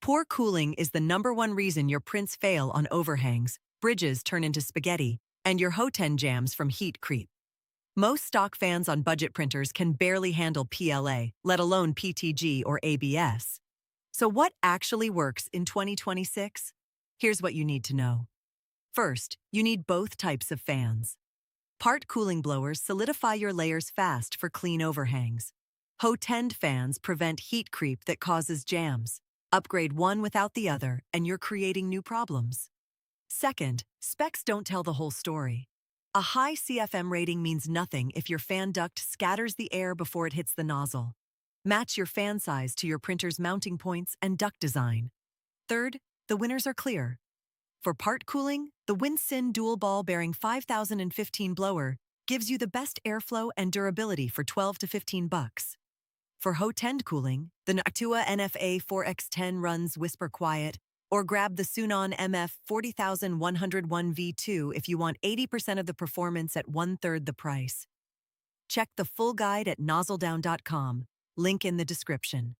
Poor cooling is the #1 reason your prints fail on overhangs, bridges turn into spaghetti, and your Hotend jams from heat creep. Most stock fans on budget printers can barely handle PLA, let alone PETG or ABS. So what actually works in 2026? Here's what you need to know. First, you need both types of fans. Part cooling blowers solidify your layers fast for clean overhangs. Hotend fans prevent heat creep that causes jams. Upgrade one without the other, and you're creating new problems. Second, specs don't tell the whole story. A high CFM rating means nothing if your fan duct scatters the air before it hits the nozzle. Match your fan size to your printer's mounting points and duct design. Third, the winners are clear. For part cooling, the Winsinn dual ball bearing 5015 blower gives you the best airflow and durability for $12 to $15. For Hotend cooling, the Noctua NF-A4x10 runs whisper quiet, or grab the Sunon MF40101V2 if you want 80% of the performance at 1/3 the price. Check the full guide at NozzleDown.com, link in the description.